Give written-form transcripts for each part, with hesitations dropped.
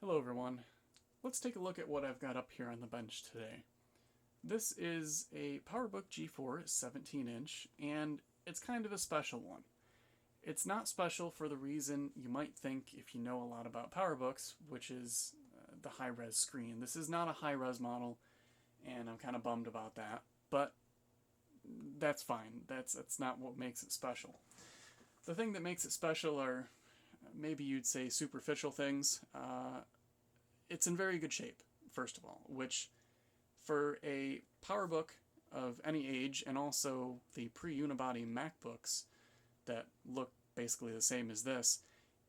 Hello everyone. Let's take a look at what I've got up here on the bench today. This is a PowerBook G4 17-inch, and it's kind of a special one. It's not special for the reason you might think if you know a lot about PowerBooks, which is the high-res screen. This is not a high-res model, and I'm kind of bummed about that, but that's fine. That's not what makes it special. The thing that makes it special are maybe you'd say superficial things. It's in very good shape, first of all, which for a PowerBook of any age, and also the pre-unibody MacBooks that look basically the same as this,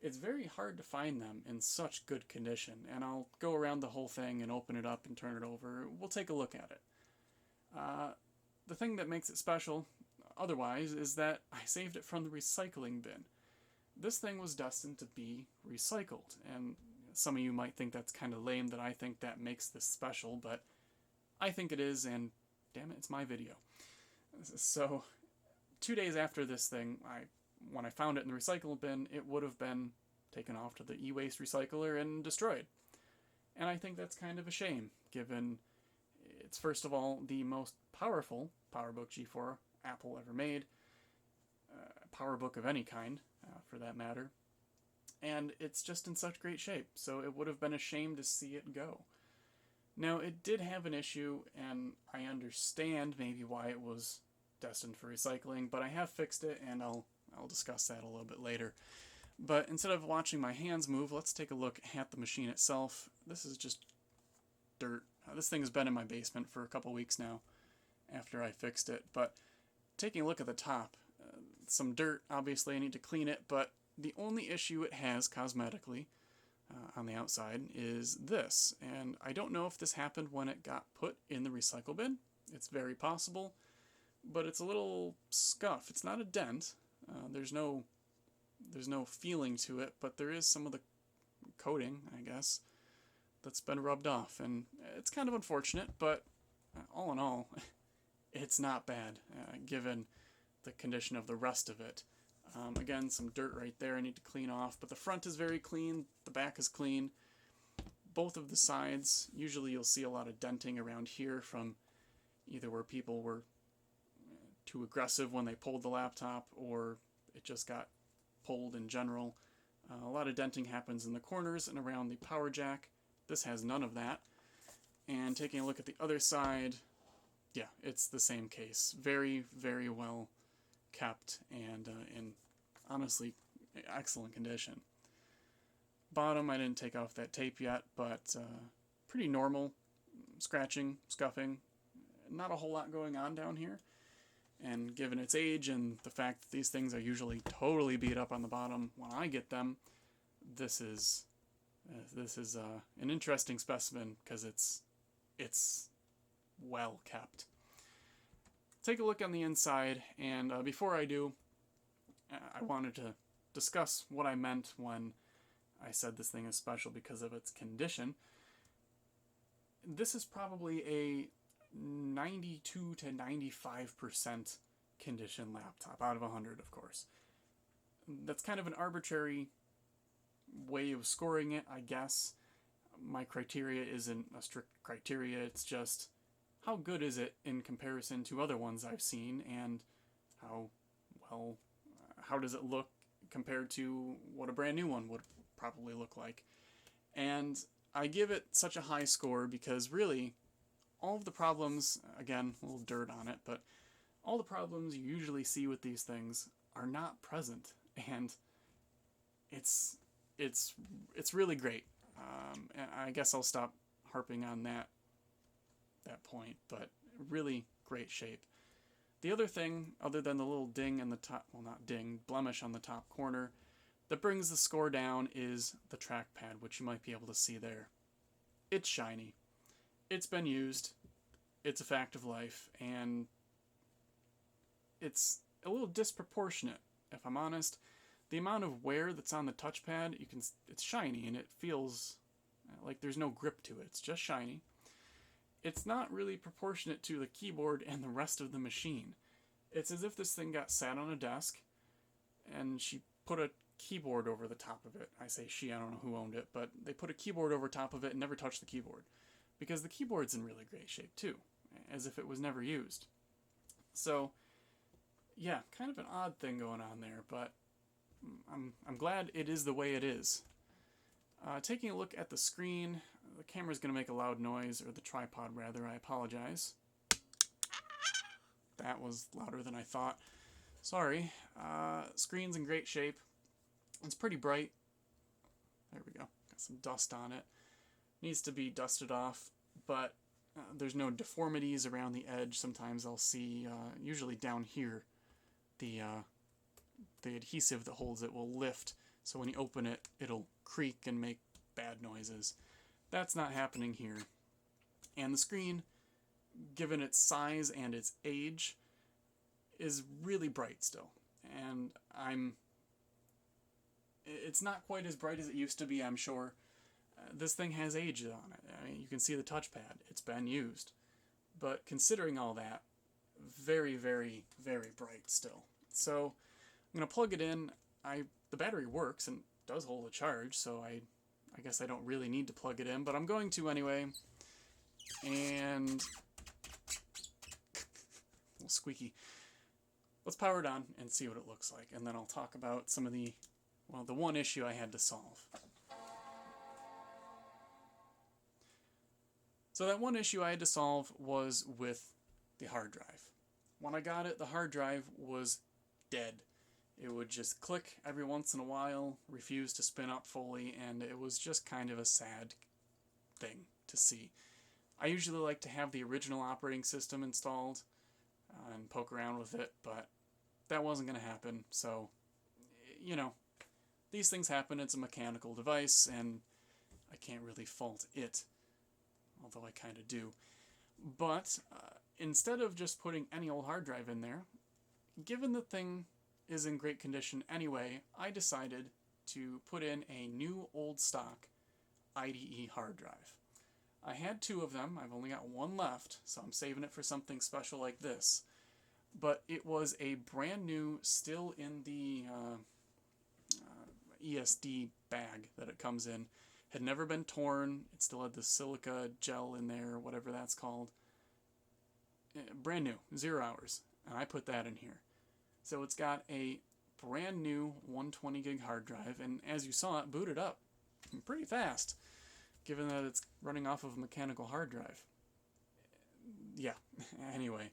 it's very hard to find them in such good condition. And I'll go around the whole thing and open it up and turn it over. We'll take a look at it. The thing that makes it special, otherwise, is that I saved it from the recycling bin. This thing was destined to be recycled, and some of you might think that's kind of lame that I think that makes this special, but I think it is, and damn it, it's my video. So, 2 days after this thing, when I found it in the recycle bin, it would have been taken off to the e-waste recycler and destroyed. And I think that's kind of a shame, given it's first of all the most powerful PowerBook G4 Apple ever made, PowerBook of any kind, for that matter, and it's just in such great shape, so it would have been a shame to see it go. Now, it did have an issue, and I understand maybe why it was destined for recycling, but I have fixed it, and I'll discuss that a little bit later. But instead of watching my hands move, let's take a look at the machine itself. This is just dirt. This thing has been in my basement for a couple weeks now after I fixed it, but taking a look at the top, some dirt, obviously I need to clean it, but the only issue it has cosmetically on the outside is this, and I don't know if this happened when it got put in the recycle bin. It's very possible, but it's a little scuff. It's not a dent. There's no feeling to it, but there is some of the coating, I guess, that's been rubbed off, and it's kind of unfortunate, but all in all, it's not bad, given the condition of the rest of it. Again, some dirt right there I need to clean off, but the front is very clean, the back is clean. Both of the sides, usually you'll see a lot of denting around here from either where people were too aggressive when they pulled the laptop, or it just got pulled in general. A lot of denting happens in the corners and around the power jack. This has none of that. And taking a look at the other side, yeah, it's the same case. Very, very well kept and in honestly excellent condition. Bottom, I didn't take off that tape yet, but pretty normal scratching, scuffing. Not a whole lot going on down here. And given its age and the fact that these things are usually totally beat up on the bottom when I get them, this is an interesting specimen because it's well kept. Take a look on the inside, and before I do, I wanted to discuss what I meant when I said this thing is special because of its condition. This is probably a 92 to 95% condition laptop, out of 100, of course. That's kind of an arbitrary way of scoring it, I guess. My criteria isn't a strict criteria, it's just how good is it in comparison to other ones I've seen, and how does it look compared to what a brand new one would probably look like. And I give it such a high score because really all of the problems, again, a little dirt on it, but all the problems you usually see with these things are not present, and it's really great. And I guess I'll stop harping on that point, but really great shape. The other thing, other than the little ding in the top, well, not ding, blemish on the top corner, that brings the score down is the trackpad, which you might be able to see there. It's shiny. It's been used. It's a fact of life, and it's a little disproportionate, if I'm honest. The amount of wear that's on the touchpad, it's shiny, and it feels like there's no grip to it. It's just shiny. It's not really proportionate to the keyboard and the rest of the machine. It's as if this thing got sat on a desk, and she put a keyboard over the top of it. I say she, I don't know who owned it, but they put a keyboard over top of it and never touched the keyboard. Because the keyboard's in really great shape too, as if it was never used. So, yeah, kind of an odd thing going on there, but I'm glad it is the way it is. Taking a look at the screen, the camera's going to make a loud noise, or the tripod rather, I apologize. That was louder than I thought. Sorry. Screen's in great shape. It's pretty bright. There we go. Got some dust on it. Needs to be dusted off, but there's no deformities around the edge. Sometimes I'll see, usually down here, the adhesive that holds it will lift, so when you open it, it'll creak and make bad noises. That's not happening here. And the screen, given its size and its age, is really bright still. And it's not quite as bright as it used to be, I'm sure. This thing has age on it. I mean, you can see the touchpad. It's been used. But considering all that, very, very, very bright still. So I'm going to plug it in. The battery works and does hold a charge, so I guess I don't really need to plug it in, but I'm going to anyway. And a little squeaky. Let's power it on and see what it looks like, and then I'll talk about some of the one issue I had to solve. So that one issue I had to solve was with the hard drive. When I got it, the hard drive was dead. It would just click every once in a while, refuse to spin up fully, and it was just kind of a sad thing to see. I usually like to have the original operating system installed and poke around with it, but that wasn't going to happen. So, you know, these things happen. It's a mechanical device, and I can't really fault it, although I kind of do. But instead of just putting any old hard drive in there, given the thing is in great condition anyway, I decided to put in a new old stock IDE hard drive. I had 2 of them. I've only got 1 left, so I'm saving it for something special like this. But it was a brand new, still in the ESD bag that it comes in. Had never been torn. It still had the silica gel in there, whatever that's called. Brand new, 0 hours. And I put that in here. So it's got a brand new 120 gig hard drive, and as you saw, it booted up pretty fast, given that it's running off of a mechanical hard drive. Yeah, anyway.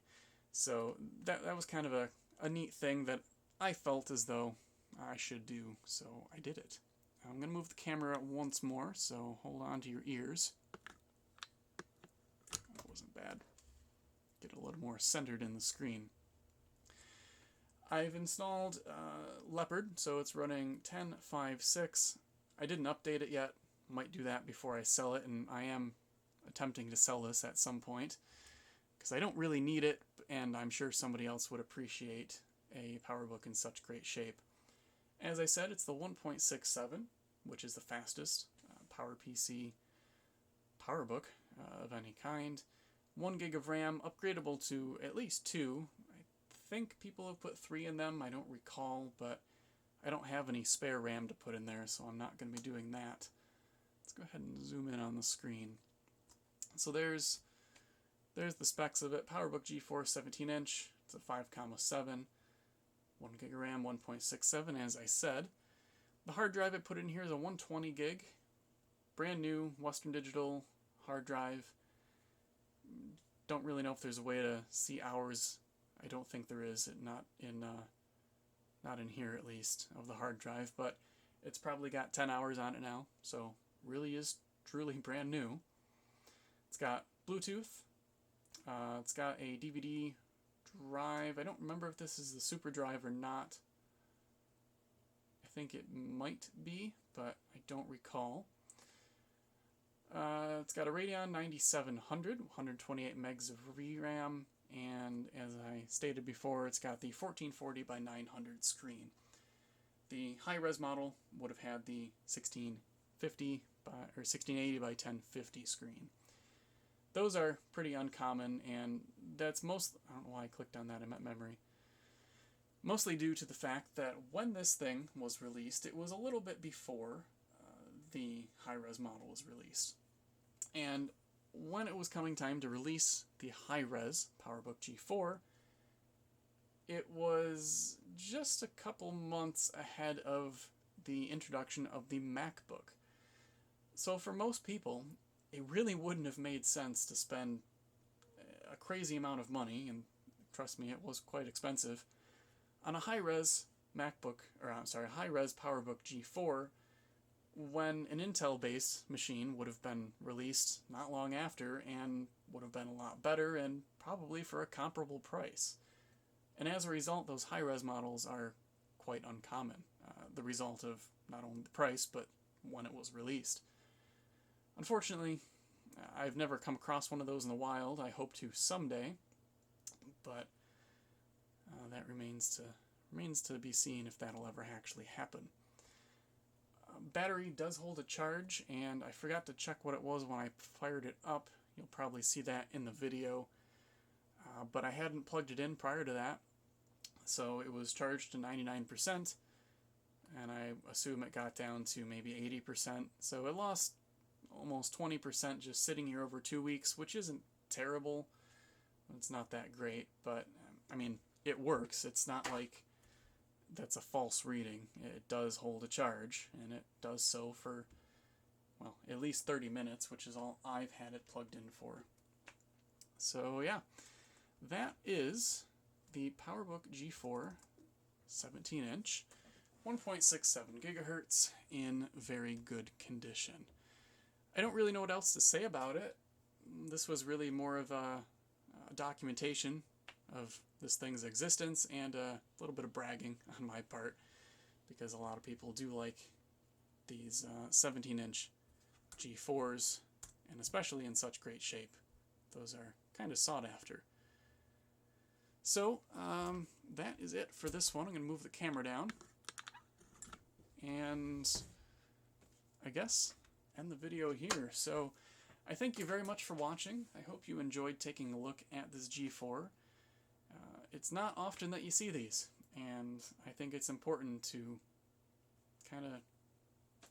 So that was kind of a neat thing that I felt as though I should do, so I did it. I'm going to move the camera once more, so hold on to your ears. That wasn't bad. Get a little more centered in the screen. I've installed Leopard, so it's running 10.5.6. I didn't update it yet. Might do that before I sell it, and I am attempting to sell this at some point, because I don't really need it, and I'm sure somebody else would appreciate a PowerBook in such great shape. As I said, it's the 1.67, which is the fastest PowerPC PowerBook of any kind. 1 gig of RAM, upgradable to at least 2. I think people have put 3 in them. I don't recall, but I don't have any spare RAM to put in there, so I'm not going to be doing that. Let's go ahead and zoom in on the screen. So there's the specs of it. PowerBook G4 17-inch. It's a 5.7. 1 gig of RAM, 1.67, as I said. The hard drive I put in here is a 120 gig. Brand new Western Digital hard drive. Don't really know if there's a way to see hours. I don't think there is, not in here at least, of the hard drive, but it's probably got 10 hours on it now, so really is truly brand new. It's got Bluetooth. It's got a DVD drive. I don't remember if this is the super drive or not. I think it might be, but I don't recall. It's got a Radeon 9700, 128 megs of VRAM, and as I stated before, it's got the 1440 by 900 screen. The high-res model would have had the 1650 or 1680 by 1050 screen. Those are pretty uncommon, and that's most. I don't know why I clicked on that. I meant memory. Mostly due to the fact that when this thing was released, it was a little bit before the high-res model was released. And when it was coming time to release the high-res PowerBook G4, it was just a couple months ahead of the introduction of the MacBook. So for most people, it really wouldn't have made sense to spend a crazy amount of money, and trust me, it was quite expensive, on a high-res high-res PowerBook G4 when an Intel-based machine would have been released not long after and would have been a lot better and probably for a comparable price. And as a result, those high-res models are quite uncommon, the result of not only the price, but when it was released. Unfortunately, I've never come across one of those in the wild. I hope to someday, but that remains to be seen if that'll ever actually happen. Battery does hold a charge, and I forgot to check what it was when I fired it up. You'll probably see that in the video, but I hadn't plugged it in prior to that, so it was charged to 99%, and I assume it got down to maybe 80%, so it lost almost 20% just sitting here over 2 weeks, which isn't terrible. It's not that great, but I mean, it works. It's not like that's a false reading. It does hold a charge, and it does so for, well, at least 30 minutes, which is all I've had it plugged in for. So yeah, that is the PowerBook G4 17-inch, 1.67 gigahertz in very good condition. I don't really know what else to say about it. This was really more of a documentation of this thing's existence and a little bit of bragging on my part, because a lot of people do like these 17-inch G4s, and especially in such great shape. Those are kind of sought after. So that is it for this one. I'm going to move the camera down and I guess end the video here. So I thank you very much for watching. I hope you enjoyed taking a look at this G4. It's not often that you see these, and I think it's important to kind of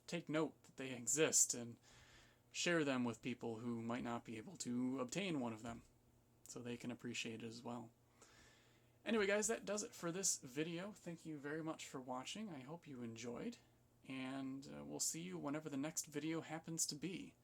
take note that they exist and share them with people who might not be able to obtain one of them, so they can appreciate it as well. Anyway guys, that does it for this video. Thank you very much for watching. I hope you enjoyed, and we'll see you whenever the next video happens to be.